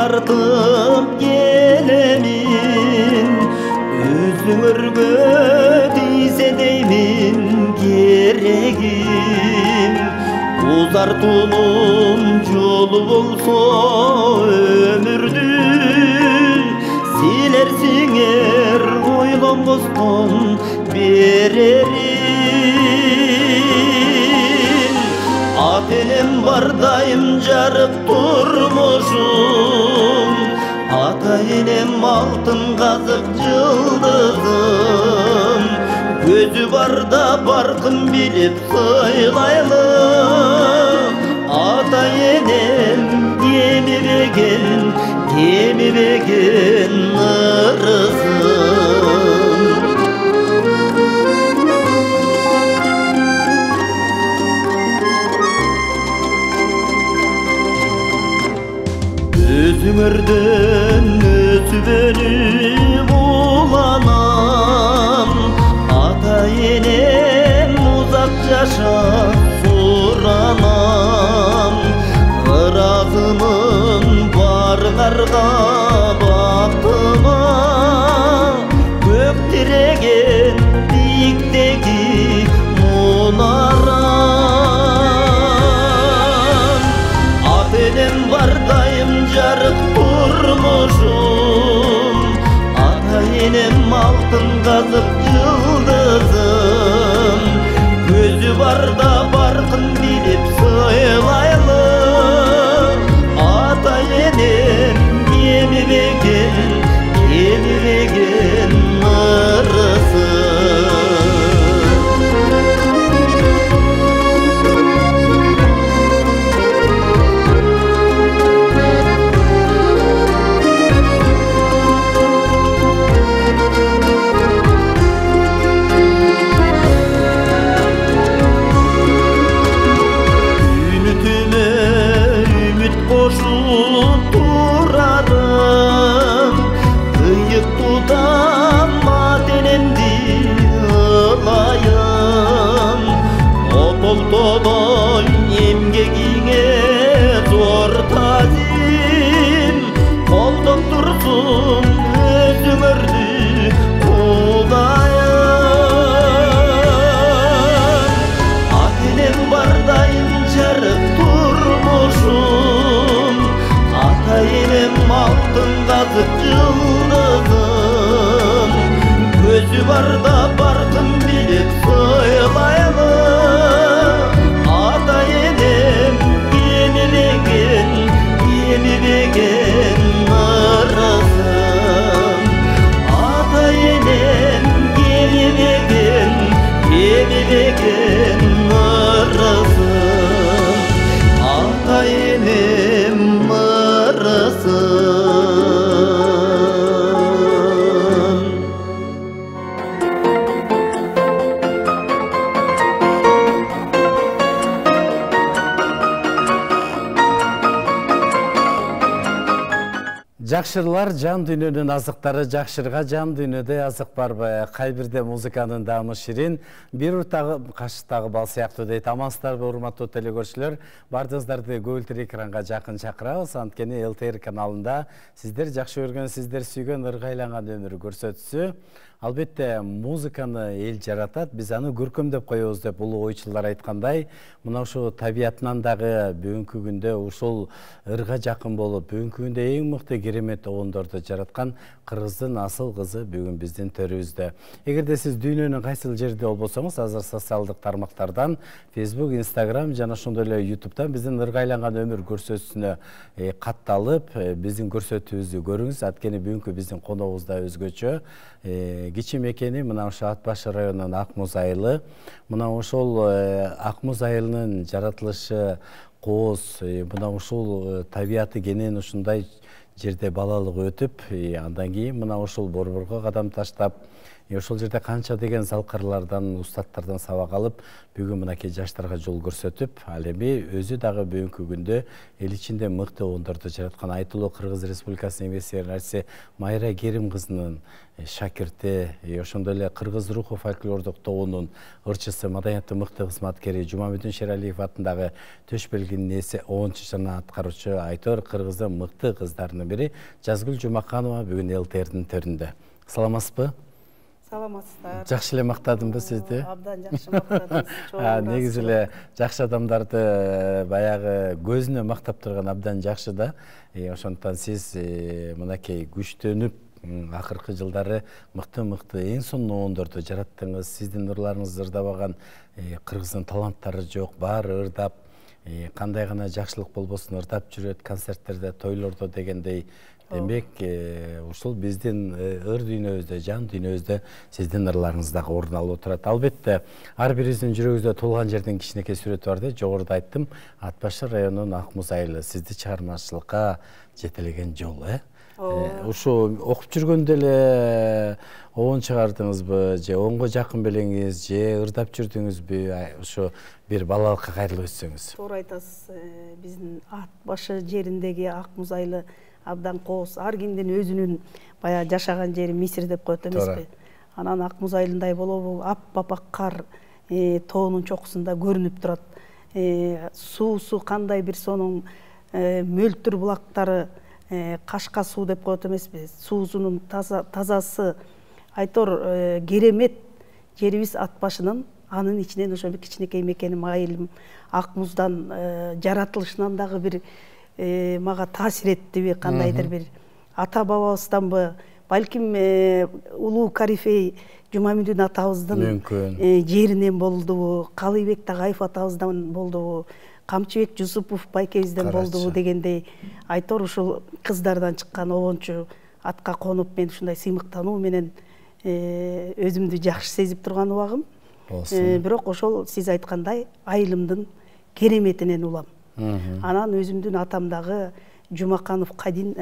тартып келемин, өзүңөргө тийсе деймин керегим. Узартуунун жолу болсо өмүрдү силерсиңер, ойлонбостон берерин. Ат энем бар дайым жарык турмушум, ата энем алтын казык жылдызым. Көзү барда баркын билип сыйлайлы, ата энем кемибеген ырысым. Өзүңөрдөн өсүп өнүп уланам, ата энем узак жаша суранам. Ыраазымын барыңарга бактыма, көк тиреген бийиктеги мунарам. Ат энем бар дайым жарык турмушум, ата энем алтын казык жылдызым. Көзү барда баркын билип сыйлайлы, ата энем кемибеген ырысым. Турарым, кыйык тутам ат энемди ылайым. Ополтодой эмгегиңе зор тазим, колдоп турсун өзүңөрдү кудайым. Ат энем бар дайым жарык турмушум, ата энем алтын казык жылдызым. Көзү барда баркын билип сыйлайлы, ата энем кемибеген ырысым. Ата энем кемибеген ырысым. Ата энем ырысым. Жакшырлар жан дүйнөнүн азыктары, жакшырга жан дүйнөдө азык барбы? Кай бирде музыканын даамы ширин, бир уртагы кашыктагы бал сыяктуу дейт. Амансыздарбы, урматтуу телекөрүүчүлөр? Бардыгыңыздарды көбүлтүр экранга жакын чакырабыз. Анткени ЛТР каналында сиздер жакшы көргөн, сиздер сүйгөн ыргайланган өмүр көрсөтүүсү. Албетте музыканы эл жаратат, биз аны көркөмдөп коебуз деп улуу ойчулдар айткандай, мына ушул табиятынан дагы бүгүнкү күндө ушул ырга жакын болуп, бүгүнкү күндө эң мыкты керемет оондорду жараткан кыргыздын асыл кызы бүгүн биздин төрүбүздө. Эгерде сиз дүйнөнүн кайсыл жерде болбосоңуз, азыр социалдык тармактардан, Facebook, Instagram жана ошондой эле YouTube'дан биздин ыргайланган өмүр көрсөтүүсүнө катталып, биздин көрсөтүүбүздү көрүңүз. Анткени бүгүнкү биздин коногубуз да өзгөчө. Кичи мекени мына ошо Ат Баш районунун Ак Муз айылы. Мына ошол Ак Муз айылынын жаратылышы, кооз, мына ушул табияты кенен ушундай жерде балалык өтүп, андан кийин мына ушул борборго кадам таштап, Ошол жерде канча деген залкарлардан, устаттардан сабак алып, бүгүн мынакей жаштарга жол көрсөтүп, ал эми өзү дагы бүгүнкү күндө эл ичинде мыкты оондорду жараткан айтылуу Кыргыз Республикасынын еңбек Майра Керим кызынын шакирти, ошондой эле Кыргыз руху фольклордук тобунун ырчысы, маданияттын мыкты кызматкери Жумамүдүн Шералиев атындагы Төш белгинин ээси 10 жана аткаруучу Айтор Кыргыздын мыкты кыздарынын бири Жазгүл Жумаканова бүгүн ЛТРдин төрүндө. Саламатсызбы? Саламатсыздар. Жакшы эле мактадымбы сизди? Абдан жакшы мактадыңыз. Негизи эле жакшы адамдарды баягы көзүнө мактап турган абдан жакшы да. Ошондуктан сиз мынакей күчтөнүп акыркы жылдары мыкты эң сонун оондорду жараттыңыз. Сиздин ырларыңыз ырдабаган Кыргыздын таланттары жок, баары ырдап, кандай гана жакшылык болбосун ырдап жүрөт концерттерде, тойлордо дегендей. Демек, ушул биздин ыр дүйнөбүздө, жан дүйнөбүздө сиздин ырларыңыз дагы орун алып отурат. Албетте, ар бирибиздин жүрөгүбүздө туулган жердин кичинекей сүрөтү бар да, жогоруда айттым, Ат башы районунун Ак Муз айылы сизди чыгармачылыкка жетелеген жол, Ушу окуп жүргөндө эле оон чыгардыңызбы, же оонго жакын белеңиз, же ырдап жүрдүңүзбү? Ушу бир балалыкка кайрылып өтсөңүз. Туура айтасыз. Биздин Ат башы жериндеги Ак Муз айылы абдан кооз. Ар кимдин өзүнүн баягы жашаган жери Мисир деп коет эмеспи? Анан Ак Муз айылындай болобу, аппапак кар тоонун чокусунда көрүнүп турат. Суусу кандай бир сонун мөлтүр булактары, кашка суу деп коет эмеспи? Суусунун тазасы. Айтор керемет жерибиз Ат башынын, анын ичинен ошо бир кичинекей мекеним айылым Ак Муздан жаратылышынан дагы бир мага таасир эттиби, кандайдыр бир ата бабабызданбы, балким улуу корифей Жумамүдүн атабыздын жеринен болдубу, Калыйбек Тагайев атабыздан болдубу, Камчыбек Жусупов байкебизден болдубу дегендей. Айтор ушул кыздардан чыккан обончу атка конуп, мен ушундай сыймыктануу менен өзүмдү жакшы сезип турган убагым. Бирок ошол сиз айткандай айылымдын кереметинен улам. Анан өзүмдүн атам дагы Жумаканов Кадин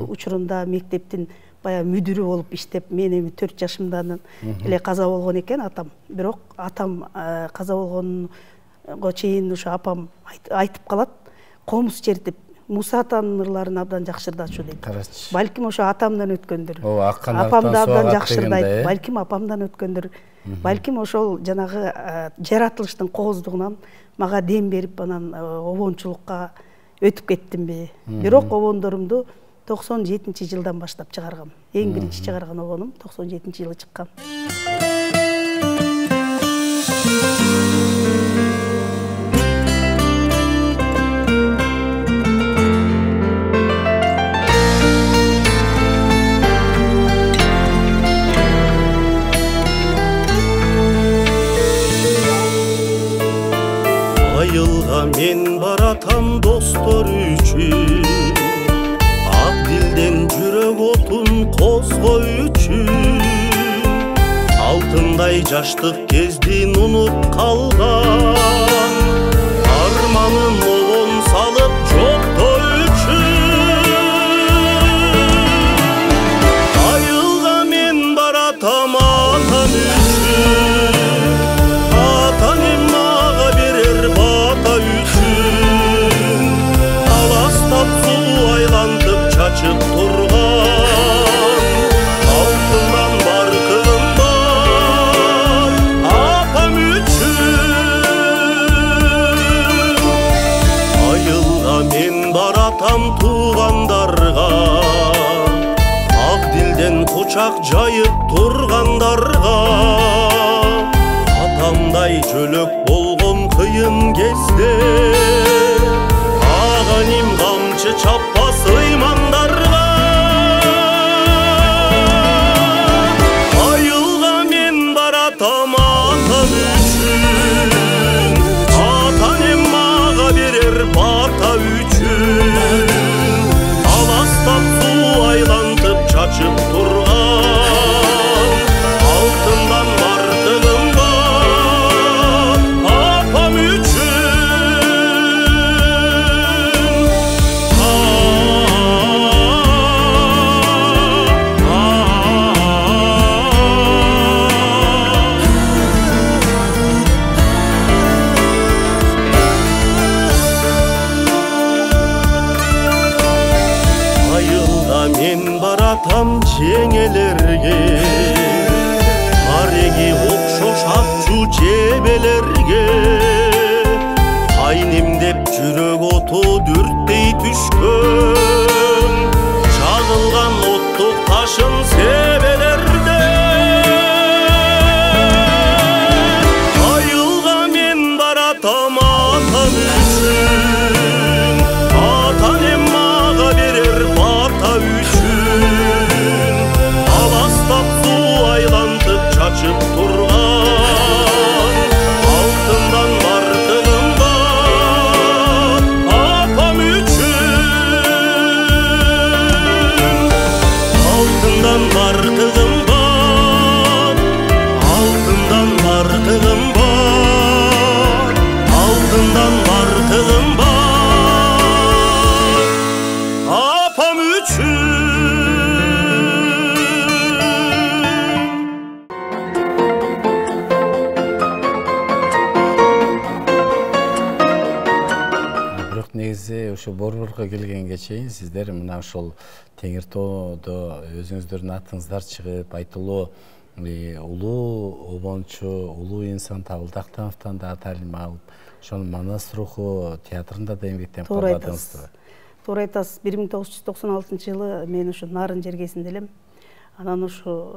учурунда мектептин баягы мүдүрү болуп иштеп, мен эми 4 жашымдан эле каза болгон экен атам. Бирок атам каза болгонго чейин ушу апам айтып калат, комуз чертип, Муса атанын ырларын абдан жакшы ырдачу дейт. Балким ошо атамдан өткөндүр. Апам да абдан жакшы ырдайт, балким апамдан өткөндүр. Балким ошол жанагы жаратылыштын кооздугунан мага дем берип, анан обончулукка өтүп кеттимби. Бирок обондорумду 97-жылдан баштап чыгаргам. Эң биринчи чыгарган обонум 97-жылы чыккан. Айылга мен баратам достор үчүн, ак дилден жүрөк отун козгоо үчүн. Алтындай жаштык кездин унуп калган, арманын обон салып жоктоо үчүн. Айылга мен баратам атам үчүн, атанем мага берер бата үчүн. Аластап суу айлантып чачып турган, алтындан баркым бар апам үчүн. Айылга мен баратам туугандарга, ак дилден кучак жайып тургандарга. Атамдай жөлөк болгон кыйын кезде, аганим камчы чаппас ыймандарга. Айылга мен баратам атам үчүн, атанем мага берер бата үчүн. Аластап суу айлантып чачып турган, алтындан бартыгым бар апам үчүн. баратам жеңелерге, тареги окшош акчу жебелерге. Кайным деп жүрөк оту дүрттей түшкөн, жагылган оттук ташым себелерде. Айылга мен баратам атам үчүн, атанем мага берер бата үчүн. Аластап суу айлантып чачып турган, алтындан бартыгым бар апам үчүн. Алтындан бартыгым бар, алтындан бартыгым бар, алтындан бартыгым бар апам үчүн. Бирок негизи ошо Борборго келгенге чейин сиздер мына ошол Теңир тоодо өзүңүздөрдүн атыңыздар чыгып, айтылуу улуу обончу, улуу инсан Табыл Тактановдон да таалим алып, ошонун Манас руху театрында да эмгектенип калбадыңызбы? Туура айтасыз. 1996 жылы мен ушу Нарын жергесинде элем. Анан ушу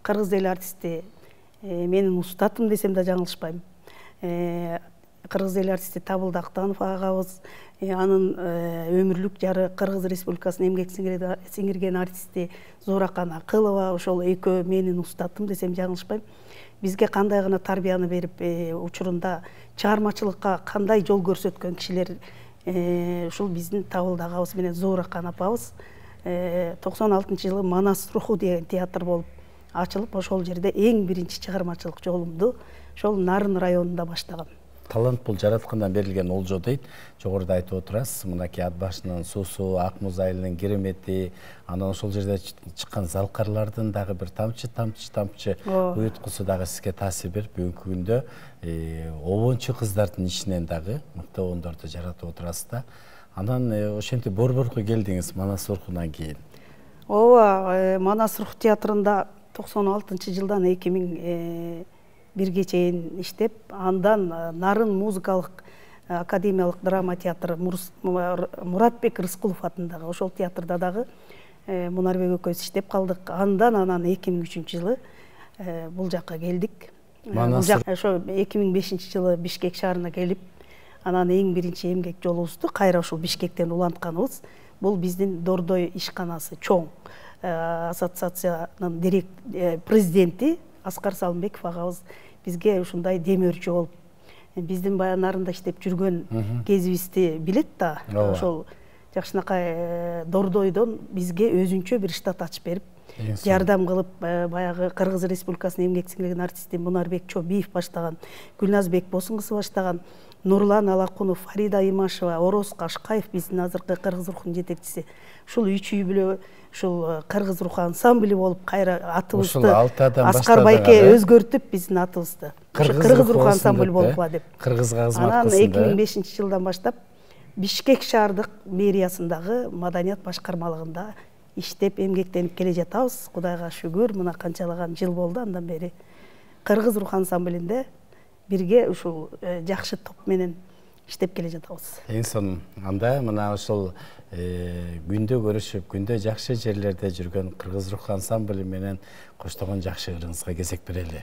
кыргыз эл артисти, менин устатым десем да жаңылышпайм. Кыргыз эл артисти Табыл Тактанов агабыз, анын өмүрлүк жары Кыргыз Республикасынын эмгек сиңирген артисти Зууракан Акылова, ошол экөө менин устатым десем жаңылышпайм. Бизге кандай гана тарбияны берип, учурунда чыгармачылыкка кандай жол көрсөткөн кишилер ушул биздин Табыл агабыз менен Зууракан апабыз. 96 жылы Манас руху деген театр болуп ачылып, ошол жерде эң биринчи чыгармачылык жолумду ошол Нарын районунда баштагам. Талант бул жараткандан берилген олжо дейт. Жогоруда айтып отурасыз, мынакей ат башынын суусу, ак муз айылынын керемети, анан ошол жерде чыккан залкарлардын дагы бир тамчы уюткусу дагы сизге таасир берип, бүгүнкү күндө обончу кыздардын ичинен дагы мыкты обондорду жаратып отурасыз да. Анан ошентип Борборго келдиңиз Манас рухунан кийин. Ооба, Манас рух театрында 96 жылдан 2001-ге чейин иштеп, андан Нарын музыкалык академиялык драма театры Муратбек Рыскулов атындагы ошол театрда дагы Мунарбек экөөбүз иштеп калдык. Андан 2003 жылы бул жакка келдик. Ошо 2005 жылы Бишкек шаарына келип, анан эң биринчи эмгек жолубузду кайра ушул Бишкектен улантканыбыз. Бул биздин Дордой ишканасы чоң ассоциациянын президенти Аскар Салымбеков агабыз бизге ушундай демөөрчү болуп, биздин баягы Нарында иштеп жүргөн кезибизди билет да. Ошол жакшынакай Дордойдон бизге өзүнчө бир штат ачып берип, жардам кылып, баягы Кыргыз Республикасынын эмгек сиңирген артисти Мунарбек Чобиев баштаган, Гүлназбек Босун кызы баштаган, Нурлан Алакунов, Фарида Имашева, Ороз Кашкаев биздин азыркы Кыргыз рухунун жетекчиси. Ушул үч үй бүлө ушул Кыргыз руху ансамбли болуп кайра атыбызды Аскар Байке өзгөртүп биздин атыбызды. Кыргыз руху ансамбли болупла деп. Кыргызга кызмат кылсын. кылсын. 2005 жылдан баштап Бишкек шаардык мэриясындагы маданият башкармалыгында иштеп эмгектенип келе жатабыз. Кудайга шүгүр, мына канчалаган жыл болду андан бери Кыргыз руху ансамблинде бирге ушул жакшы топ менен иштеп келе жатабыз. Эң сонун. Анда мына ошол күндө көрүшүп, күндө жакшы жерлерде жүргөн Кыргыз руху ансамбли менен коштогон жакшы ырыңызга кезек берели.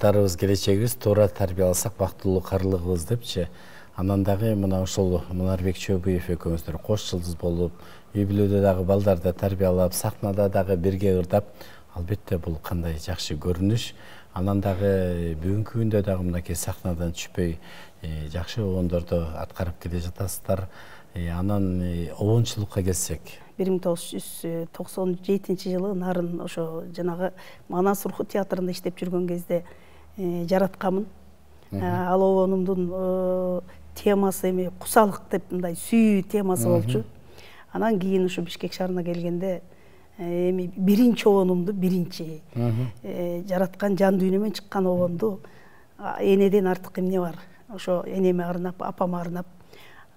балдарыбыз келечегибиз туура тарбияласак бактылуу кырлыгыбыз депчи. Анан дагы мына ошол Мунарбек Чөбүев экөөңүздөр кош жылдыз болуп, үй бүлөдө дагы балдарды тарбиялап, сахнада дагы бирге ырдап, албетте бул кандай жакшы көрүнүш. Анан дагы бүгүнкү күндө дагы мынакей сахнадан түшпөй жакшы обондорду аткарып келе жатасыздар. Анан обончулукка келсек, 1997 жылы нарын ошо жанагы Манас руху театрында иштеп жүргөн кезде жараткамын. Ал обонумдун темасы эми кусалык деп мындай сүйүү темасы болчу. Анан кийин ушу Бишкек шаарына келгенде эми биринчи обонумду жараткан жан дүйнөмөн чыккан обонду энеден артык эмне бар? Ошо энеме арнап, апама арнап,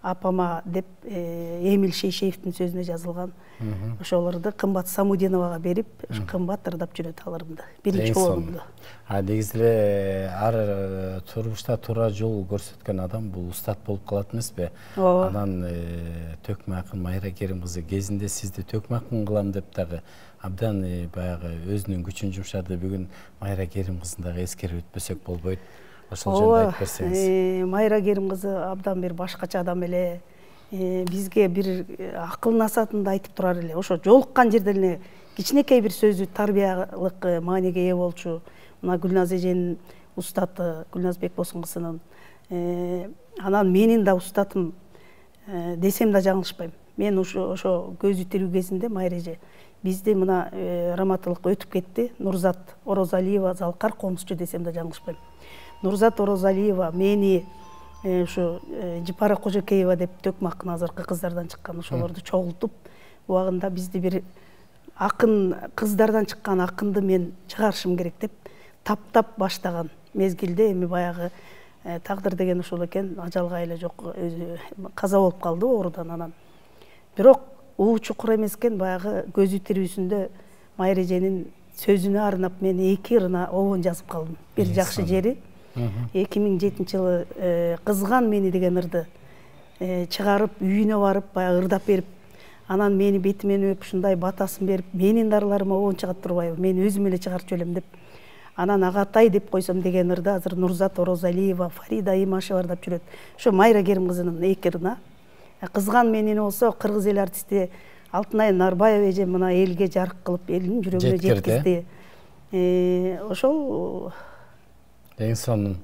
апама деп Эмил Шейшеевдин сөзүнө жазылган. Ошолорду Кымбат Самудиновага берип, кымбат ырдап жүрөт аларымды. Биринчи обонумду. Негизи эле ар турмушта туура жол көрсөткөн адам бул устат болуп калат эмеспи? Анан Төкмө акын Майра Керим кызы кезинде сизди Төкмө акын кылам деп дагы абдан баягы өзүнүн күчүн жумшады. Бүгүн Майра Керим кызын дагы эскерип өтпөсөк болбойт. Ошол жөнүндө айтып берсеңиз. Майра Керим кызы абдан бир башкача адам эле. Бизге бир акыл насаатында айтып турар эле. Ошо жолуккан жерде эле кичинекей бир сөзү тарбиялык мааниге ээ болчу. Мына Гүлназ эженин устаты, Гүлназбек Босонгусунун. Анан менин да устатым десем да жаңылышпайм. Мен ошо көзү тирүү кезинде Майра эже бизди мына раматылыкка өтүп кетти. Нурзат Орозалиева Залкар комузчу десем да жаңылышпайм. Нурзат Орозалиева мени ушу Жипара Кожокеева деп Төкмө акын азыркы кыздардан чыккан ошолорду чогултуп, убагында бизди бир акын кыздардан чыккан акынды мен чыгарышым керек деп таптап баштаган мезгилде эми баягы тагдыр деген ошол экен, ажалга эле жок, өзү каза болуп калды оорудан. Анан бирок уу чукур эмес экен, баягы көзү тирүүсүндө Майра эженин сөзүнө арнап мен 2 ырына обон жазып калдым. Бир жакшы жери 2007 жылы Кызган мени деген ырды чыгарып, үйүнө барып, баягы ырдап берип, анан мени бетимен өп, ушундай батасын берип, менин дарларыма обон чыгат турбайбы, мен өзүм эле чыгарчу элем деп. Анан Агатай деп койсом деген ырды азыр Нурзат Орозалиева, Фарида Имашева ырдап жүрөт. Ошо Майра Керим кызынын 2 ырына. Кызган менин болсо кыргыз эл артисти Алтынай Нарбаева эже мына элге жарык кылып, элдин жүрөгүнө жеткизди. Ошол эң сонун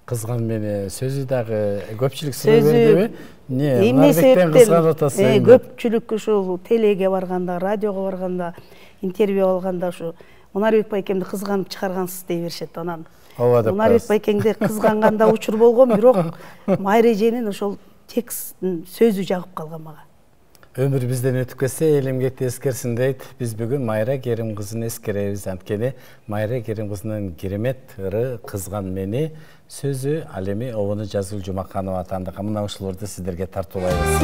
Кызган мени сөзү дагы көпчүлүк сынап бердиби? Эмне себептен көпчүлүк ушул телеге барганда, радиого барганда, интервью алганда ушу Мунарбек байкемди кызганып чыгаргансыз дей беришет. Анан Мунарбек байкеңди кызганганда учур болгон, бирок Майра эженин ошол текстин сөзү жагып калган мага. Өмүр бизден өтүп кетсе, элемгекти эскерсин дейт. Биз бүгүн Майра Керим кызын эскеребиз. Анткени Майра Керим кызынын керемет ыры Кызган мени сөзү ал эми обону Жазгүл Жумаканова атандык. Мына ушуларды сиздерге тартуулайбыз.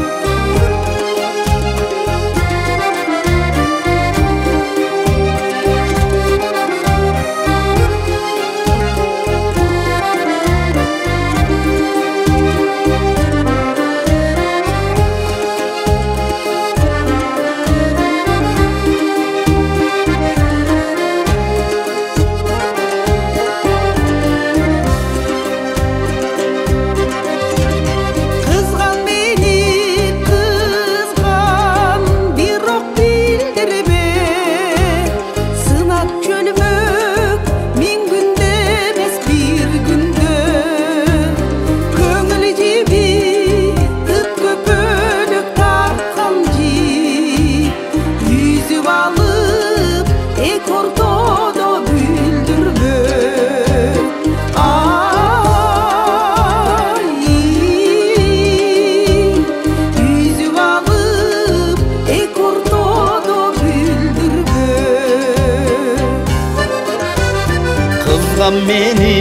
Meni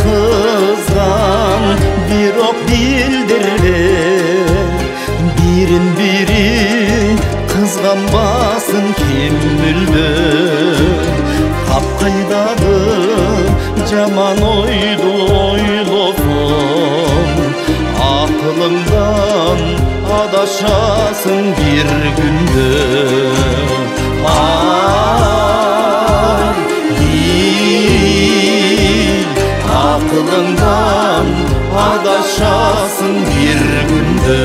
kızgan birok bildirdi, birin biri kızganmasın kim bildi. Kapkaydadı jaman oydu oylosun, aklından adaşasın bir günde. Adassan, adaşasın bir günde.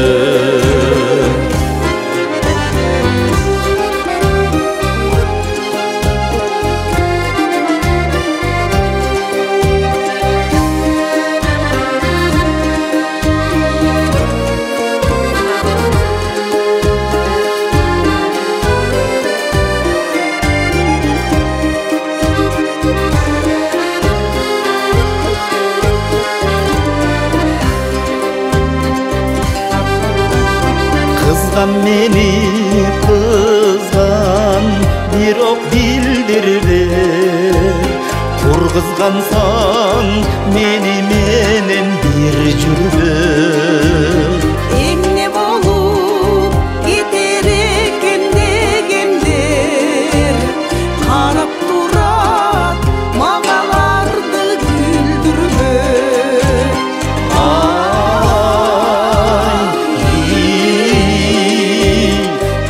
Kızgan meni kızgan bir ok bildirir. Turgızgansan meni menen bir jürür. Emne bolup gider eken degендер карап турат мағаларды күлдүрбөй.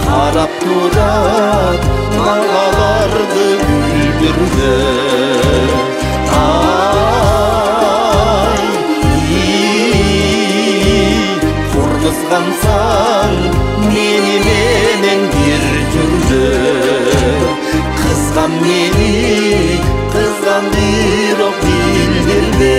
Qarab turat mağalardı güldürde. Ay, Qurgızgansan meni menen bir jürde. Kızgan meni, kızgan bir ok bildirdi.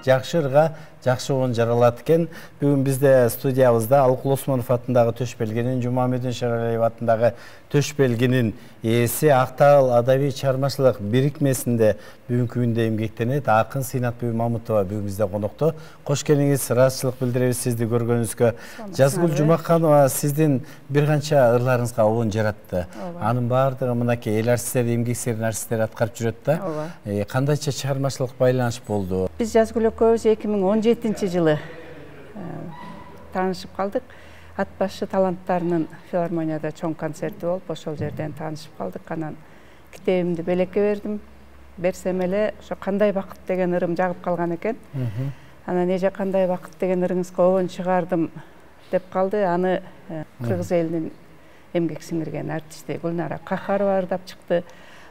Жакшырга жакшы он жаралат экен. Бүгүн бизде студиябызда Алыкул Осмонов атындагы төш белгенин, Жумамедин Шаралиев атындагы төш белгенин ээси Актал адабий чыгармачылык бирикмесинде бүгүнкү күндө эмгектенет акын Сыйнатбүй Мамутова бүгүн бизде конокто. Кош келиңиз, ыраазычылык билдиребиз сизди көргөнүбүзгө. Жазгүл Жумаканова сиздин бир канча ырларыңызга обон жаратты. Анын баардыгы мынакей эл артисттери, эмгек сээрин артисттери аткарып жүрөт да. Кандайча чыгармачылык байланыш болду? Biz Жазгүл экөөбүз 2017-жылы таанышып калдык. Ат башы таланттарынын филармонияда чоң концерти болуп, ошол жерден таанышып калдык. Анан китебимди Белекке бердим. Берсем эле ошо кандай бакыт деген ырым жагып калган экен. Анан эже кандай бакыт деген ырыңызга обон чыгардым деп калды. Аны кыргыз элинин эмгек сиңирген артисти Гүлнара Кахарова ырдап чыкты.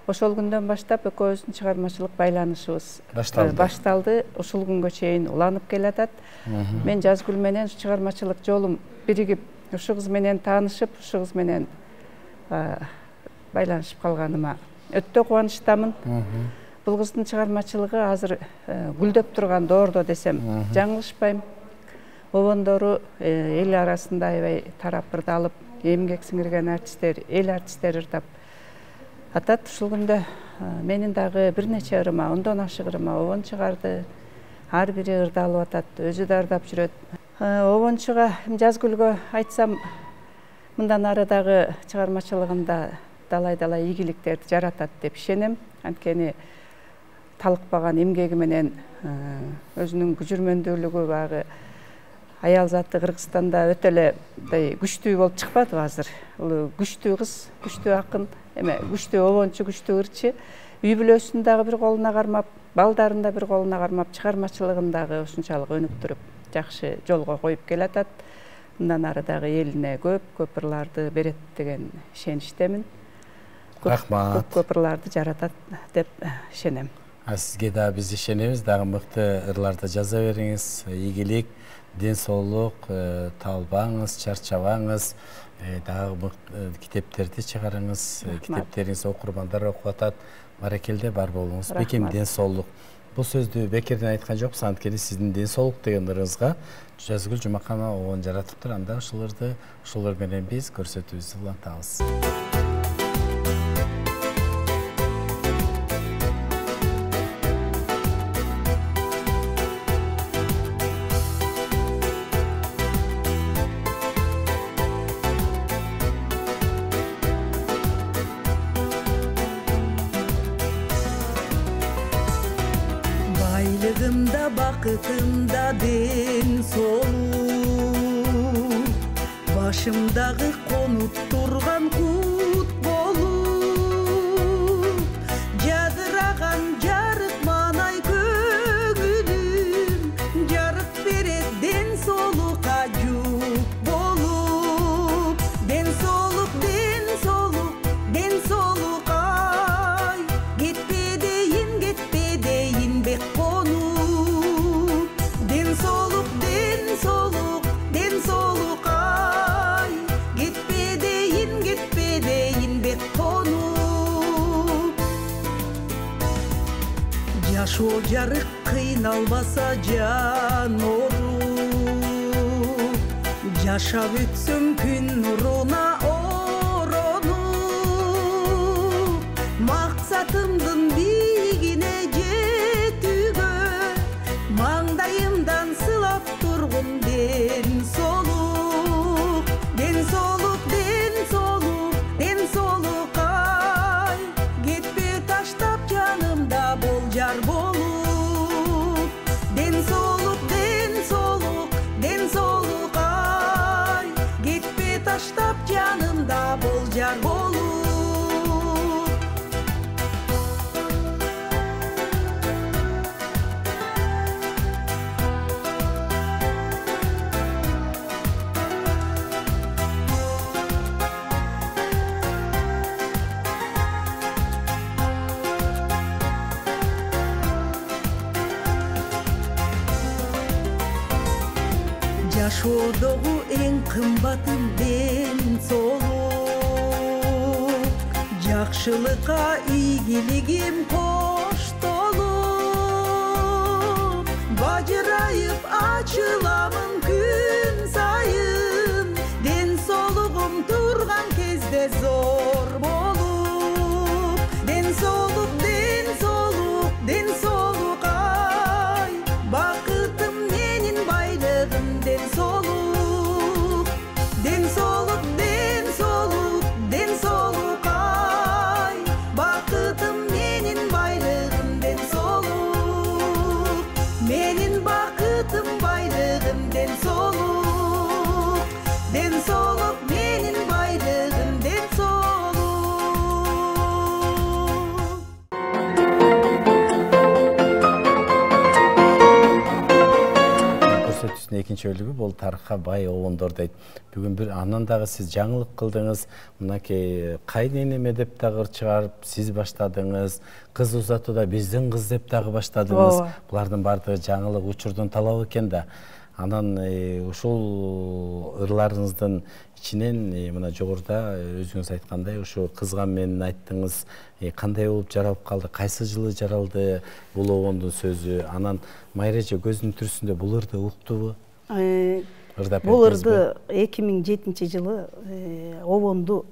Ошол күндөн баштап экөөбүздүн чыгармачылык байланышыбыз башталды. Ушул күнгө чейин уланып келатат. Мен Жазгүл менен чыгармачылык жолум биригип, ушу кыз менен таанышып, ушу кыз менен байланышып калганыма өтө кубанычтамын. Бул кыздын чыгармачылыгы азыр гүлдөп турган доордо десем жаңылышпайм. Обондору эл арасында аябай тарап ырдалып, эмгек сиңирген артисттер, эл артисттери ырдап атат. Ушул күндө менин дагы бир нече ырыма, 10дон ашык ырыма обон чыгарды. Ар бири ырдалып атат, өзү да ырдап жүрөт. Обончуга Жазгүлгө айтсам, мындан ары дагы чыгармачылыгында далай-далай ийгиликтерди жаратат деп ишенем. Анткени талыкпаган эмгеги менен өзүнүн күжүрмөндүүлүгү багы аял заты Кыргызстанда өтө эле күчтүү болуп чыкпадыбы азыр. Бул күчтүү кыз, күчтүү акын, эме күчтүү обончу, күчтүү ырчы. Үй бүлөсүн дагы бир колуна кармап, балдарын да бир колуна кармап, чыгармачылыгын дагы ушунчалык өнүктүрүп, жакшы жолго коюп келатат. Мындан ары дагы элине көп ырларды берет деген ишеничтемин. Рахмат. Көп ырларды жаратат деп ишенем. Сизге да биз ишенебиз, дагы мыкты ырларды жаза бериңиз. Ийгилик, ден соолук, талбаңыз, чарчабаңыз. Дагы китептерди чыгарыңыз. Китептериңиз окурмандар окуп атат. Баракелде бар болуңуз. Бекем ден соолук. Бул сөздү бекерден айткан жокпуз, анткени сиздин ден соолук деген ырыңызга Жазгүл Жумаканова обон жаратыптыр. Анда ушулар менен биз көрсөтүүбүздү улантабыз. Байлыгымда, бакытымда ден соолук, башымдагы конуп турган кут болуп, жадыраган жарык манай көңүлүм, жарык берет ден соолукка жук болуп. жашоо жарык кыйналбаса жан ооруп жашап өтсөм күн нуруна оронуп максатымдын биигине жетүүгө маңдайымдан сылап тургун ден соолук ден соолук ден соолук ден соолук ай кетпе таштап жанымда бол жар болуп ден соолук ден соолук ден соолук ай кетпе таштап жанымда бол жар болуп жашоодогу эң кымбатым ден соолук жакшылыкка ийгилигим коштолуп бажырайып ачыламын күн сайын ден соолугум турган кезде зор болуп ден соолук ден соолук ден соолук ай бакытым менин байлыгым ден соолук ден соолук ден соолук ден соолук ай бакытым менин байлыгым ден соолук менин бакытым байлыгым ден соолук менин байлыгым ден соолук көрсөтүүсүнүн экинчи бөлүгү бул тарыхка бай обондор дейт. Бүгүн бир андан дагы сиз жаңылык кылдыңыз. Мынакей кайненеме деп дагы чыгарып сиз баштадыңыз. Кыз узатууда биздин кыз деп дагы баштадыңыз. Булардын баардыгы жаңылык учурдун талабы экен да. Анан ушул ырларыңыздын ичинен мына жогоруда өзүңүз айткандай ушу кызга менин айттыңыз. Кандай болуп жаралып калды? Кайсы жылы жаралды бул обондун сөзү? Анан Майра эже көзүнүн түрүсүндө бул ырды уктубу? Бул ырды 2007 жылы обонду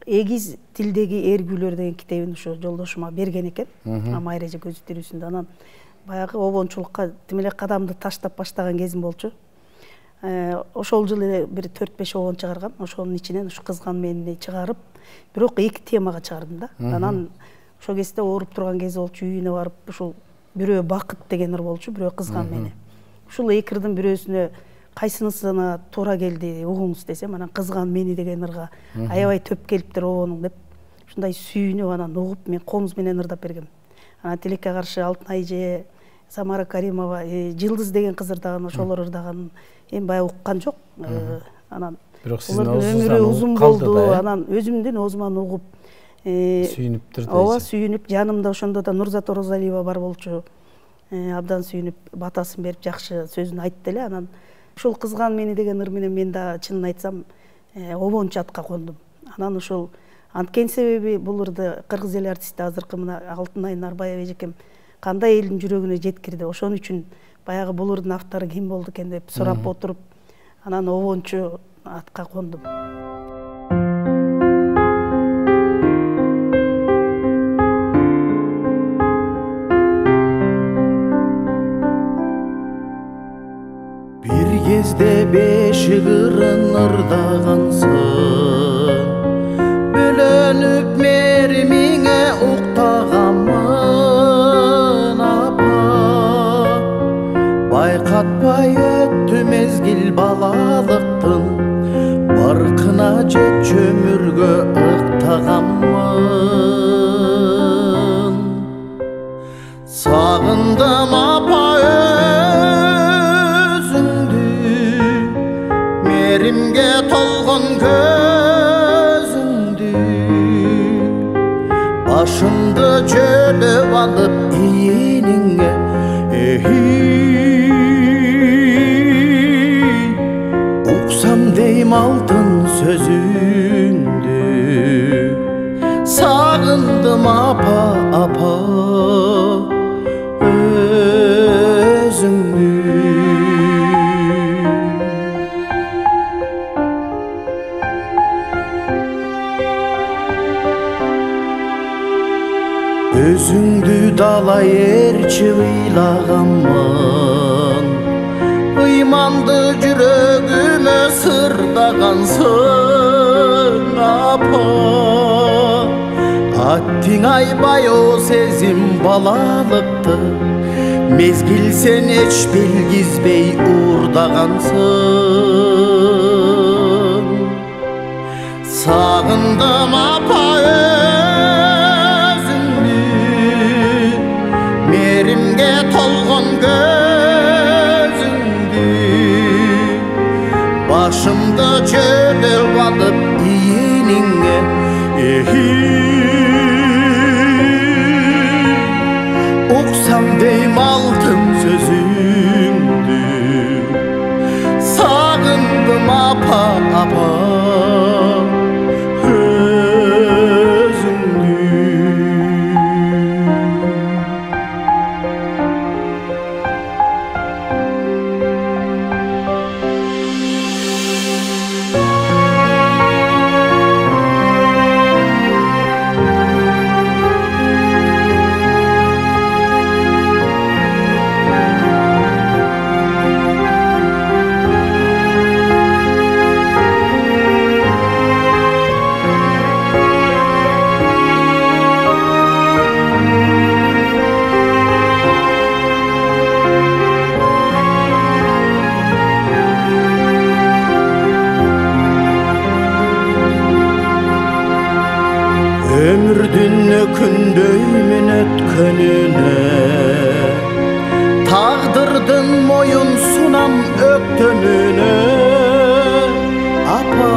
эгиз тилдеги эргүүлөр деген китебин ошо жолдошума берген экен. Майра эже көзү тирүүсүндө. Анан баягы обончулукка тим эле кадамды таштап баштаган кезим болчу. Ошол жылы эле бир 4-5 обон чыгаргам. Ошонун ичинен ушу кызган мени чыгарып, бирок 2 темага чыгардым да. Анан ошол кезде ооруп турган кез болчу, үйүнө барып ушул бирөө бакыт деген ыр болчу, бирөө кызган мени. Ушул эки ырдын бирөөсүнө кайсынысына туура келди угуңуз десем, анан кызган мени деген ырга аябай төп келиптир обонуң деп. Ушундай сүйүнүп анан угуп мен комуз менен ырдап бергем. Анан тилекке каршы Алтынай эже, Самара Каримова, Жылдыз деген кыз ырдаган, ошолор ырдаганын эми баягы уккан жок. Анан бирок сиздин өмүрү узун болду. Анан өзүмдүн оозуман угуп сүйүнүптүр дейсиз. Ооба, сүйүнүп, жанымда ошондо да Нурзат Орозалиева бар болчу. Абдан сүйүнүп, батасын берип, жакшы сөзүн айтты эле. Анан ушул кызган мени деген ыр менен мен да чынын айтсам обончу атка кондум. Анан ушул анткени себеби бул ырды кыргыз эл артисти азыркы мына Алтынай Нарбаева эжекем кандай элдин жүрөгүнө жеткирди. Ошон үчүн баягы бул ырдын автору ким болду экен деп сурап отуруп, анан обончу атка кондум. Bir кезде бешик ырын ырдагансың, бөлөнүп меримиңе уктаганмын апа. Байкатпай өттү мезгил балалыктын, баркына жетчү өмүргө ыктаганмын. Сагындым апа өзүңдү, меримге толгон көзүңдү. Башымды жөлөп алып ийиниңе, уксам дейм алтын сөзүңдү. Сагындым апа, апа, Өзіңді далай ерчі ыйлағанмын, ыйманды жүрегіме сырдағансың апа. Аттың айбай о сезім балалықты, мезгіл сен еч білгізбей ұрдағансың. Сағындым апа өзіңді, мерімге толғын көзіңді, башымды жөліп алып иеніңе ұқсам дейм алтын сөзіңді. Сағындым апа апа Ömürdün ökündöymün ötkönüne, tağdırdın moyun sunam öktönüne. Apa,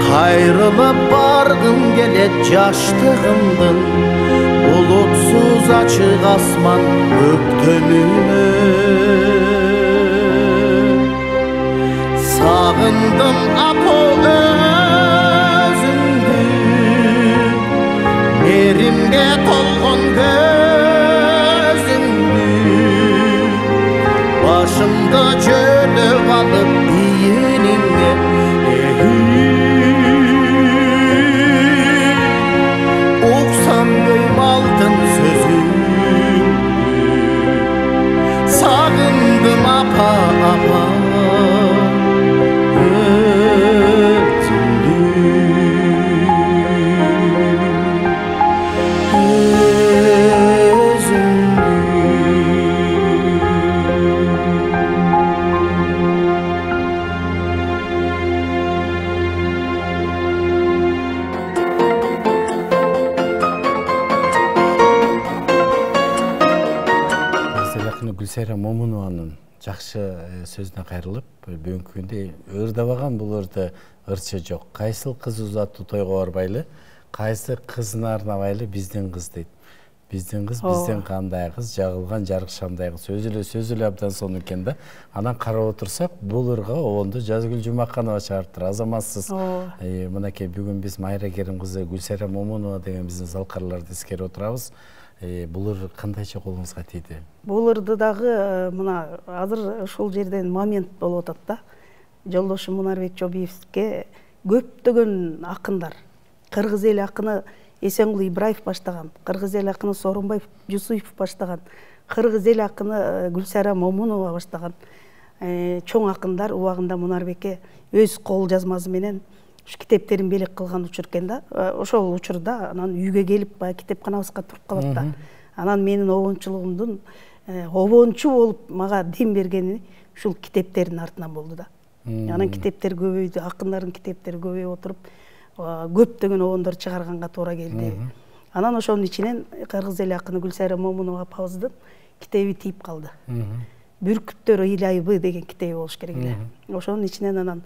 kayrılıp bargın gelet yaştığımdın, bulutsuz açık asman öktönüne. Sağındım apa yerimge tolğun gözüngdü, başımda jölüp alıp iyeningge uqsam deyim altın sözüngdü. Sağındım apa apa Гүлсайра Момунованын жакшы сөзүнө кайрылып, бүгүнкү күндө ырдабаган бул ырды ырчы жок. Кайсыл кыз узаттуу тойго барбайлы, кайсы кызына арнабайлы биздин кыз дейт. Биздин кыз, биздин кандай кыз, жагылган жарык шамдай кыз. Сөзү эле абдан сонун экен да. Анан карап отурсак, бул ырга обонду Жазгүл Жумаканова чыгарыптыр. Азаматсыз. Мынакей бүгүн биз Майра Керим кызы Гүлсайра Момунова деген биздин залкарларды эскерип отурабыз. Бул ыр кандайча колуңузга тийди? Бул ырды дагы мына азыр ушул жерден момент болуп атат да. Жолдошум Мунарбек Жобиевке көптөгөн акындар, кыргыз эл акыны Эсенгул Ибраев баштаган, кыргыз эл акыны Сооронбай Жусуев баштаган, кыргыз эл акыны Гүлсайра Момунова баштаган чоң акындар убагында Мунарбекке өз кол жазмасы менен ушу китептерин белек кылган учур экен да. Ошол учурда анан үйгө келип китепканабызга туруп калат да. Анан менин обончулугумдун обончу болуп мага дем бергени ушул китептердин артынан болду да. Анан китептер көбөйдү, акындардын китептери көбөйүп отуруп, көптөгөн обондор чыгарганга туура келди. Анан ошонун ичинен кыргыз эл акыны Гүлсайра Момунова апабыздын китеби тийип калды. Бүркүттөр ыйлайбы деген китеби болуш керек эле. Ошонун ичинен анан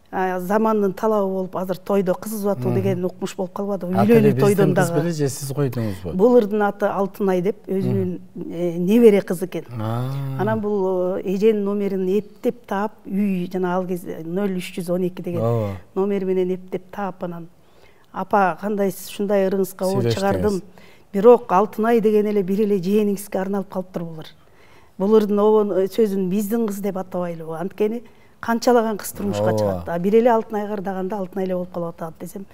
замандын талабы болуп азыр тойдо кыз узатуу деген укмуш болуп калбады. Үйлөнүү тойдон дагы. Кыз беле же сиз койдуңузбу? Бул ырдын аты Алтынай деп, өзүнүн небере кызы экен. Анан бул эженин номерин эптеп таап, үй жана ал кезде 0312 деген номер менен эптеп таап, анан апа кандай ушундай ырыңызга обон чыгардым. Бирок Алтынай деген эле бир эле жээниңизге арналып калыптыр булар. Бул ырдын обон сөзүн биздин кыз деп атабайлы. Анткени канчалаган кыз турмушка чыгат. Бир эле Алтынай кырдаганда Алтынай эле болуп калып атат десем,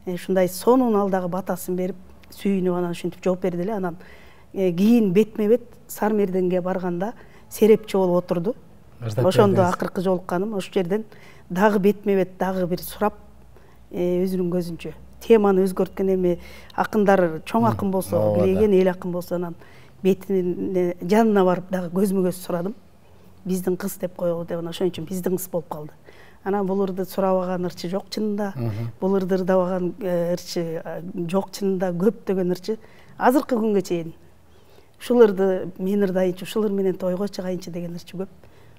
ушундай сонун ал дагы батасын берип, сүйүнүп анан ушинтип жооп берди эле. Анан кийин бетме бет Сармерденге барганда серепчи болуп отурду. Ошондо акыркы жолукканым, ошол жерден дагы бетме бет дагы бир сурап өзүнүн көзүнчө теманы өзгөрткөн. Эми акындар чоң акын болсо, билеген эл акын болсо, анан бетинин жанына барып дагы көзмө көз сурадым. Биздин кыз деп койгу деп, ошон үчүн биздин кыз болуп калды. Анан бул ырды сурабаган ырчы жок чынында, бул ырды ырдабаган ырчы жок чынында, көптөгөн ырчы азыркы күнгө чейин. Ушул ырды мен ырдайынчы, ушул ыр менен тойго чыгайынчы деген ырчы көп.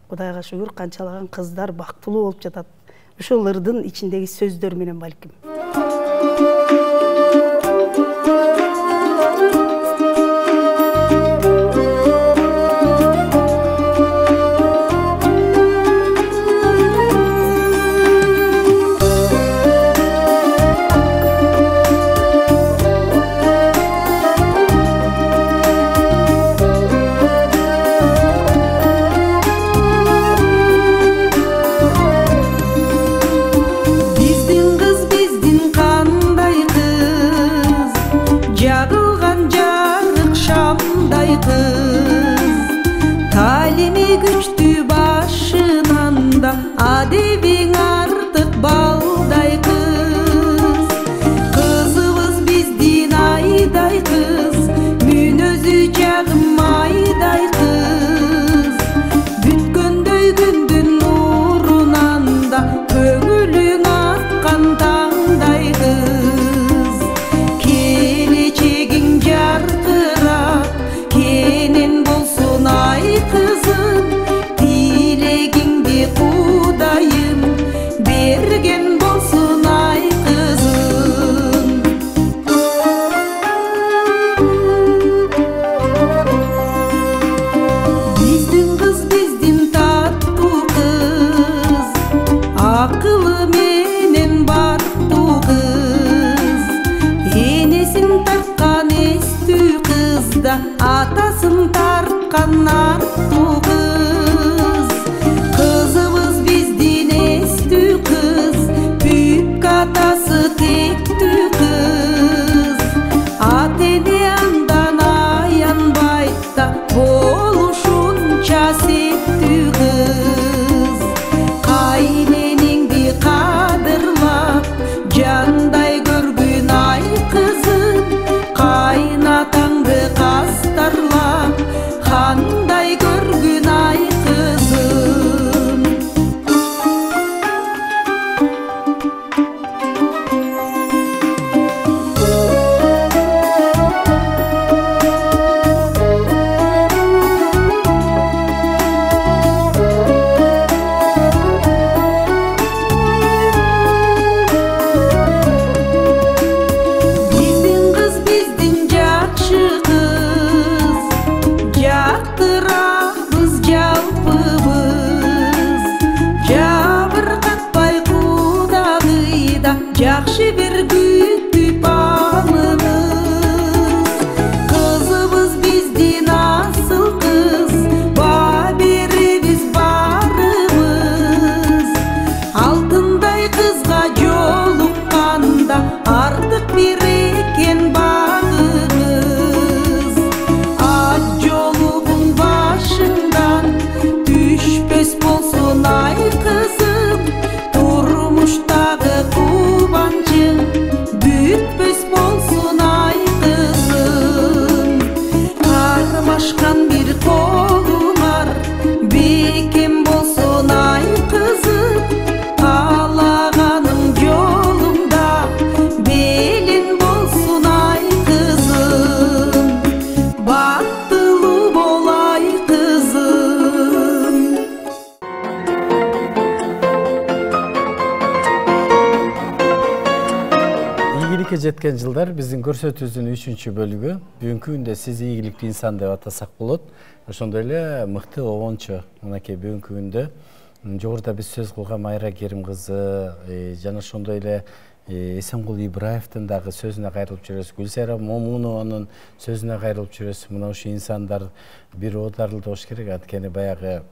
Кудайга шүгүр, канчалаган кыздар бактылуу болуп жатат ушул ырдын ичиндеги сөздөр менен балким. Атасын тарткан артуу кыз, кызыбыз биздин эстүү кыз, бүк атасы тектүү кыз. Ата эне андан аянбайт да болушунча сеттүү кыз. Кайненеңди кадырлап жандай көргүн ай кызым, кайнатаңды кастарлап кандай көргүн ай кызым. Биздин кыз биздин жакшы кыз, жактырабыз жалпыбыз. Жабыркатпай кудагыйда жакшы бир күтүп алыбыз. Кызыбыз биздин асыл кыз, баа беребиз барыбыз. Алтындай кызга жолукканда артык бир экен багыбыз. Ак жолуңдун башыңдан түшпөс болсун ай кызым, турмуштагы кубанчың бүтпөс болсун ай кызым. Кармашкан бир колуңар бекем болсун ай кызым, каалаганың жолуңда белин болсун ай кызым. Бактылуу бол ай кызым. Ийгиликке жеткен жылдар биздин көрсөтүүбүздүн 3-чү бөлүгү. Бүгүнкү күндө сиз ийгиликтүү инсан деп атасак болот. Ошондой эле мыкты обончу. Мынакей бүгүнкү күндө жогоруда биз сөз кылган Майра Керим кызы, жана ошондой эле Эсенгул Ибраевдин дагы сөзүнө кайрылып жүрөбүз. Гүлсайра Момунованын сөзүнө кайрылып жүрөбүз. Мына ушул инсандар бир оодарылды болуш керек. Анткени баягы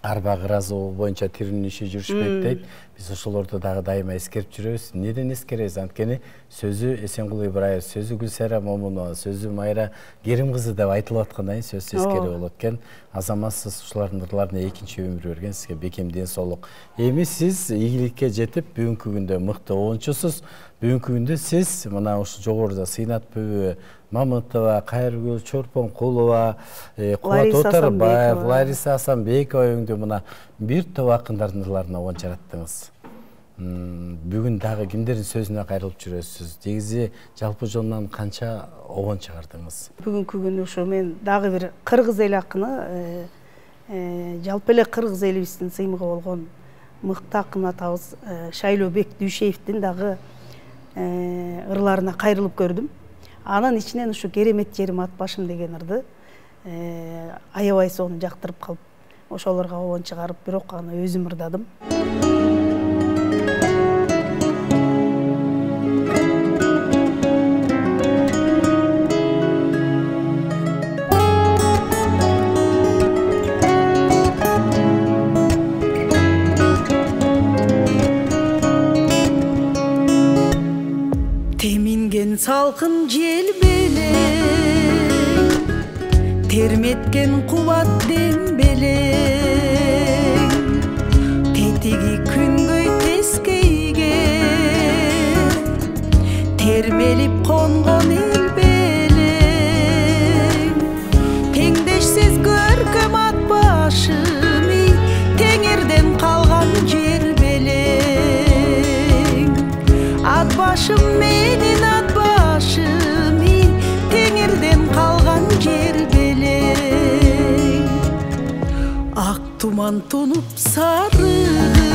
арба кыразы боюнча тиринин иши жүрүшпөйт дейт. Биз ошолорду дагы дайыма эскерип жүрөбүз. Неден эскеребиз? Анткени сөзү Эсенкул Ибраев, сөзү Гүлсайра Момунова, сөзү Майра Керим кызы деп айтылып аткандан кийин сөзсүз эскерип болот экен. Азаматсыз ушулардын ырларына экинчи өмүр берген сизге бекем ден соолук. Эми сиз ийгиликке жетип бүгүнкү күндө мыкты оончусуз. Бүгүнкү күндө сиз мына ушу жогоруда Сыйнат Бөбө, Мамытова, Кайыргүл Чорпонкулова, Кубат Отарбаев, Лариса Асанбекова өңдө мына бир топ акындардын ырларына оон жараттыңыз. Бүгүн дагы кимдердин сөзүнө кайрылып жүрөсүз? Негизи жалпы жонунан канча оон чыгардыңыз? Бүгүнкү күнү ушу мен дагы бир кыргыз эл акыны, жалпы эле кыргыз элибиздин сыймыгы болгон мыкты акын атабыз Шайлообек Дүйшеевдин дагы ырларына кайрылып көрдүм. Анын ичинен ушу керемет жерим ат башым деген ырды аябай сону жактырып калып, ошолорго оон чыгарып, бирок аны өзүм ырдадым. Теминген салкын жел белең, терметкен кубат дембелең, тетиги күнгөй тескейге термелип конгон эл белең, теңдешсиз көркөм ат башыми теңирден калган жер белең, ат башым менин ат башыми теңирден калган жер белең, ак туман тунуп сарыгып,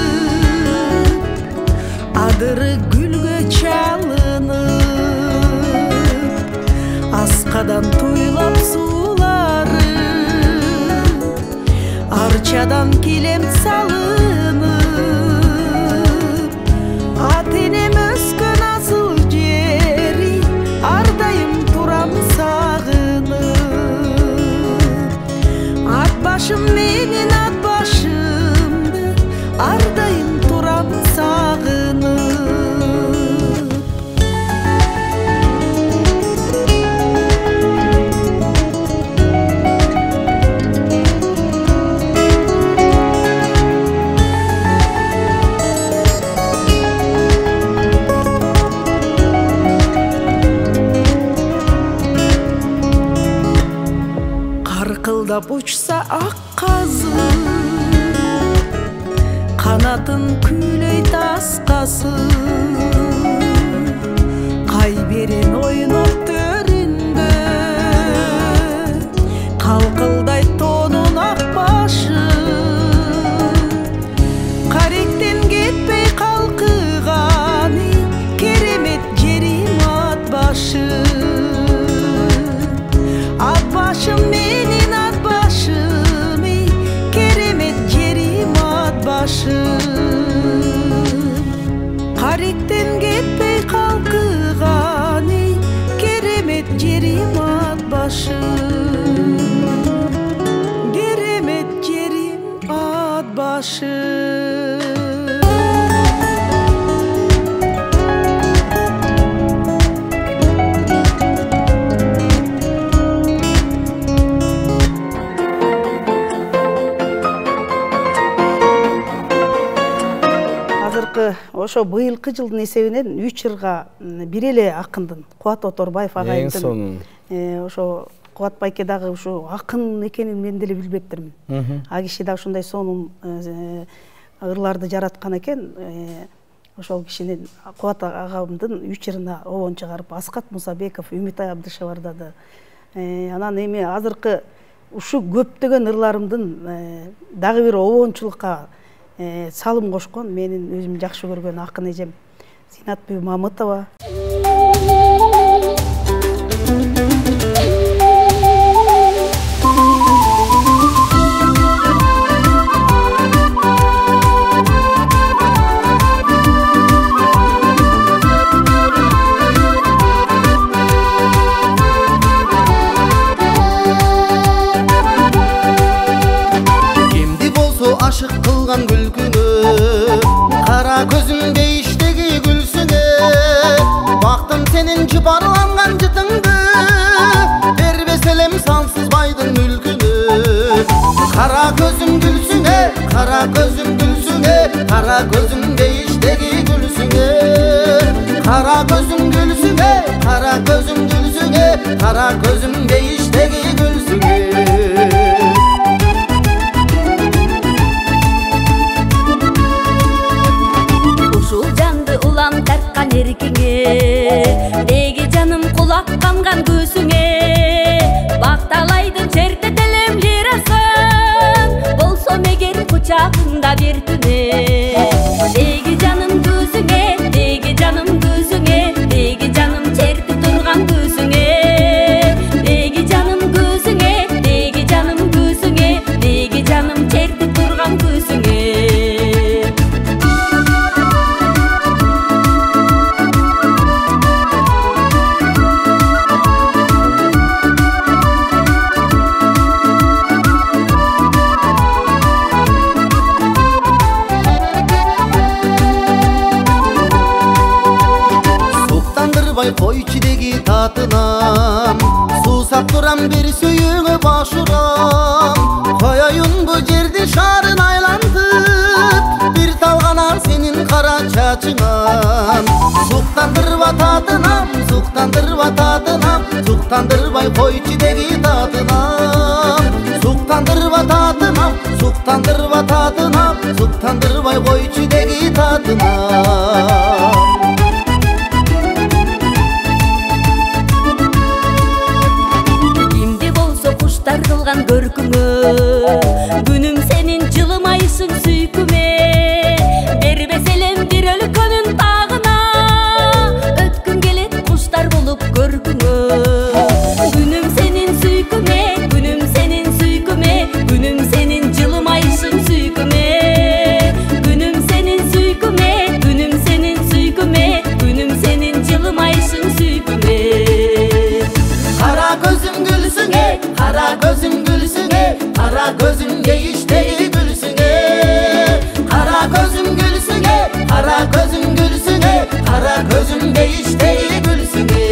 адыры гүлгө чалынып, аскадан туйлап суулары, арчадан килем салынып, ат энем өскөн асыл жери ардайым турам сагынып, ат башым менин ат башымды ардайым турам сагынып. Каркылдап учса ак казы, канатын күйлөй таскасы, кай берен ойноп төрүндө, калкылдайт тонун ак башы, каректен кетпей калкыганы керемет жерим ат башы, ат башым менин ат башыми керемет жерим ат башым, каректен кетпей калкыганы керемет жерим ат башым, керемет жерим ат башым. Ошо быйылкы жылдын эсебинен 3 ырга бир эле акындын, Кубат Оторбаев агайымдын, ошо Кубат байке дагы ушу акын экенин мен деле билбептирмин. А киши да ушундай сонун ырларды жараткан экен. Ошол кишинин Кубат агамдын 3 ырына оон чыгарып, Аскат Мусабеков, Үмүтай Абдышева ырдады. Анан эми азыркы ушу көптөгөн ырларымдын дагы бир оончулукка салым кошкон менин өзүм жакшы көргөн акын эжем Сыйнат Бөбө Мамытова. senin cıbarlangan cıtыңды Бербес элем сансыз байдың мүлкүнü Kara gözüm gülsüne, kara gözüm gülsüne Kara gözüm değişteki gülsüne Kara gözüm gülsüne, kara gözüm gülsüne Kara gözüm değişteki gülsüne Ушул жанды улам тарткан эркиңе Деги жаным кулак камган көзүңө Бакталайды чертетелем лирасын Болсом эгер кучагыңда бир түнү Деги жаным көзүңө, деги жаным көзүңө Деги жаным чертип турган көзүңө Деги жаным көзүңө, деги жаным көзүңө Деги жаным чертип турган көзүңө Койчидеги татынам Сусап турам бир сүйүңө башурам Коёюн бу жерди шарын айлантып Бир талгана сенин кара чачыңан Суктандырба татынам, суктандырба татынам Суктандырбай койчидеги татынам Суктандырба татынам, суктандырба татынам Суктандырбай койчидеги татынам Кылган көркүңө күнүм сенин жылымайсың сүйкүмө Бербес элем бир өлкөнүн тагына Өткүн келет куштар болуп көркүңө Күнүм сенин сүйкүмө, күнүм сенин сүйкүмө Күнүм сенин жылымайсың сүйкүмө Күнүм сенин сүйкүмө, күнүм сенин сүйкүмө Күнүм сенин жылымайсың сүйкүмө Кара көзүм gülsüne, kara gözüm gülsüne Kara gözüm değişteki gülsüne Kara gözüm gülsüne, kara gözüm gülsüne Kara gözüm değişteki gülsüne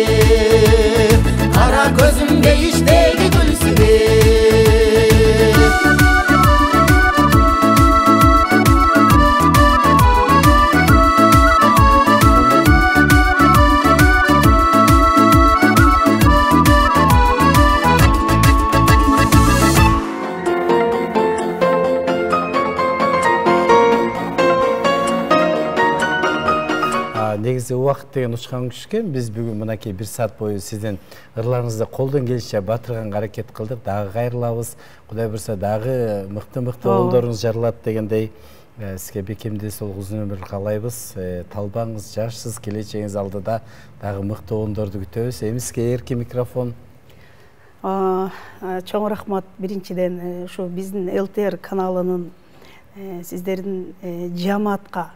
Kara gözüm değişteki gülsüne негизи убакыт деген учкан күч экен. Биз бүгүн мынакей 1 саат бою сиздин ырларыңызды колдон келишинче батырганга аракет кылдык. Дагы кайрылабыз. Кудай буйрса дагы мыкты оолдоруңуз жарылат дегендей сизге бекемдүү сол узун өмүр каалайбыз. Талбаңыз, жашсыз, келечегиңиз алдыда дагы мыкты оолдорду күтөбүз. Эми сизге эрки микрофон. Чоң рахмат. Биринчиден ушу биздин ЛТР каналынын сиздердин жамаатка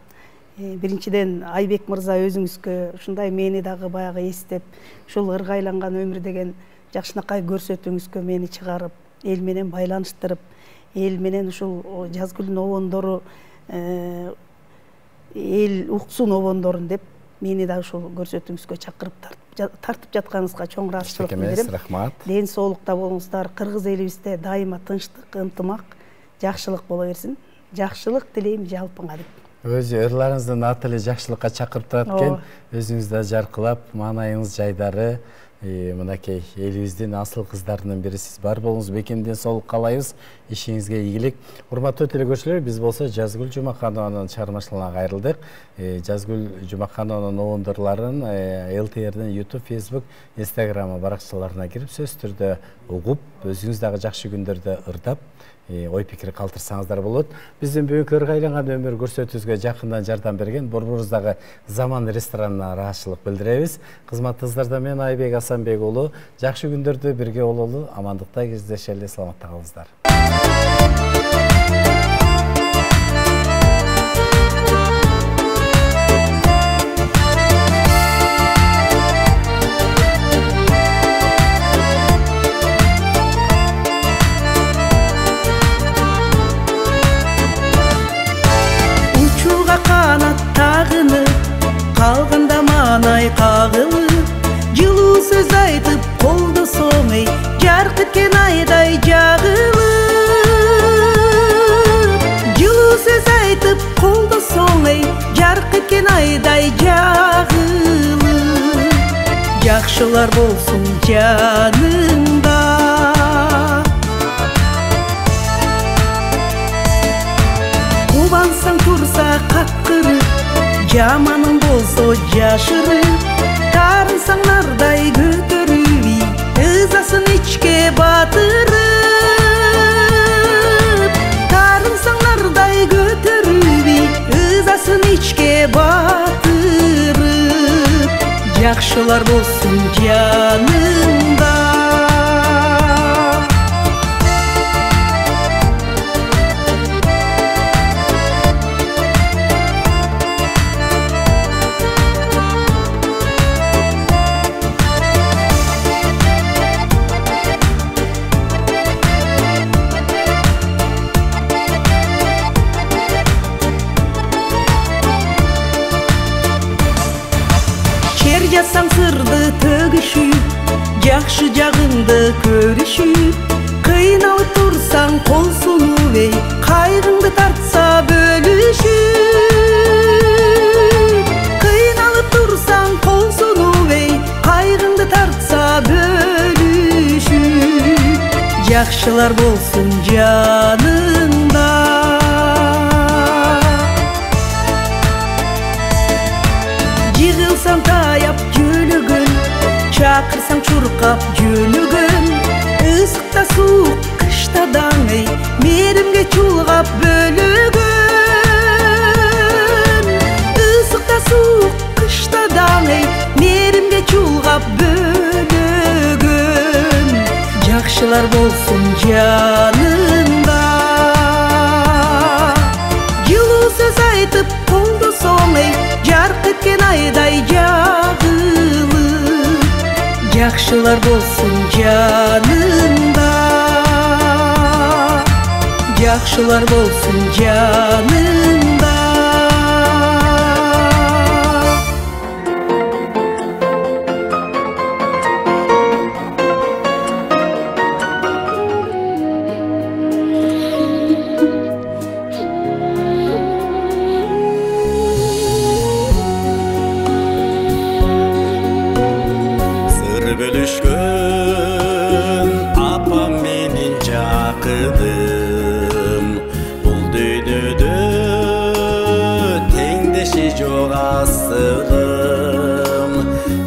биринчиден Айбек мырза өзүңүзгө ушундай мени дагы баягы эстеп, ушул ыргайланган өмүр деген жакшынакай көрсөтүүңүзгө мени чыгарып, эл менен байланыштырып, эл менен ушул Жазгүлдүн обондору эл уксун обондорун деп мени дагы ушул көрсөтүүңүзгө чакырып тартып жатканыңызга чоң ыраазычылык билдирем. Рахмат. Ден соолукта болуңуздар. Кыргыз элибизде дайыма тынчтык, ынтымак, жакшылык боло берсин. Жакшылык тилейм жалпыңа деп. Өзү ырларыңыздын аты эле жакшылыкка чакырып турат экен. Өзүңүз да жаркылап, маанайыңыз жайдары, мынакей элибиздин асыл кыздарынын бири сиз бар болуңуз, бекемден соолук каалайбыз. Ишиңизге ийгилик. Урматтуу телекөрүүчүлөр, биз болсо Жазгүл Жумаканованын чыгармачылыгына кайрылдык. Жазгүл Жумаканованын обондорлорун ЛТРдин YouTube, Facebook, Instagram баракчаларына кирип сөзсүз түрдө угуп, өзүңүз дагы жакшы күндөрдө ырдап ой пикир калтырсаңыздар болот. Биздин бүгүнкү ыргайланган өмүр көрсөтүүбүзгө жакындан жардам берген борборуздагы Заман ресторанына ыраазычылык билдиребиз. Кызматыңыздарда мен Айбек Асанбек уулу. Жакшы күндөрдө бирге бололу, амандыкта кездешели, саламатта калыңыздар. Kanat tağını kalgında manay kağılı söz айтып колдосоң ey жарык эткен айдай жагылып жылуу сөз айтып колдосоң ey жарык эткен айдай жагылып жакшылар болсун жаныңда кубансаң турса каккырып жаманың болсо жашырып тарынсаң нардай көтөрүп ызасын ичке батырып тарынсаң нардай көтөрүп ызасын ичке батырып жакшылар болсун жаныңда Жасаң сырды төгүшүп, жакшы жагыңды көрүшүп, кыйналып турсаң кол сунуп эй, кайгыңды тартса бөлүшүп. Кыйналып турсаң кол сунуп эй, кайгыңды тартса бөлүшүп. Жакшылар болсун жаныңда. Жыгылсаң таяп жөнөгөн, чакырсаң чуркап жөнөгөн, ысыкта суук, кышта даң эй, мээримге чулгап бөлөгөн. Ысыкта суук, кышта даң эй, мээримге чулгап бөлөгөн. Жакшылар болсун жаныңда. Жылуу сөз айтып колдосоң эй, жарык эткен айдай жагылып, жакшылар болсун жаныңда. Жакшылар болсун жаныңда. Bölüşkün apam menin jakıdım, bul dünyödө tengdeşi jok asығым.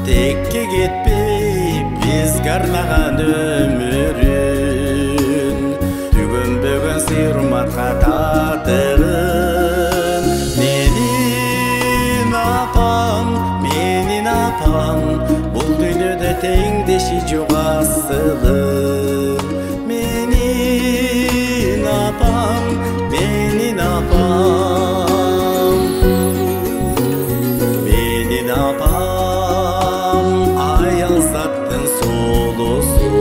Tekке кетпей биз кармаган өмүрүн, түгөнбөгөн сыйырматка татыгын. Менин апам, бул дүйнөдө теңдеши жок асылым. Менин апам, менин апам. Менин апам, аял заттын сулусу,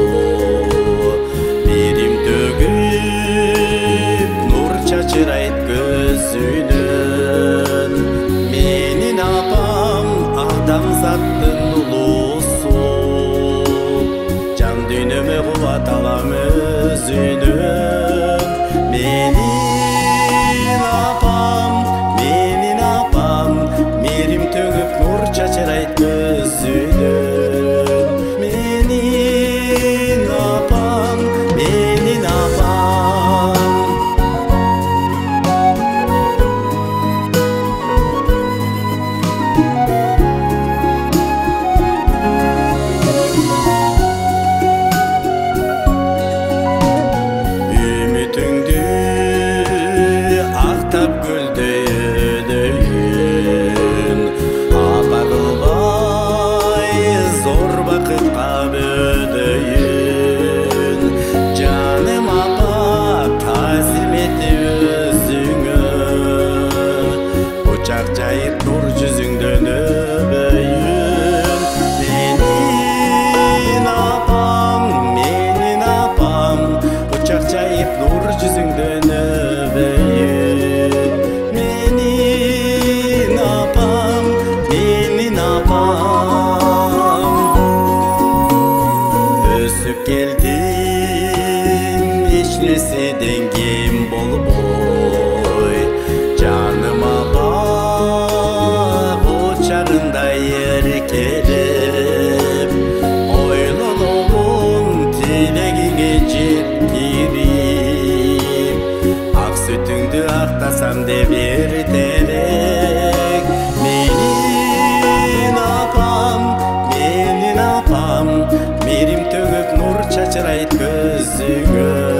мээрим төгүп, нур чачырайт көзүнөн. Менин апам, адамзаттын улусу, жан дүйнөмө кубат алам өзүнөн. Менин апам, мээрим төгүп, нур чачырайт көзүнөн. Менин апам, менин апам. Жайып нур жүзүңдөн өбөйүн. Менин апам, учак жайып нур жүзүңдөн өбөйүн. Менин апам, менин апам. жан деп ертерек. Менин апам, мээрим төгүп нур чачырайт көзүгө.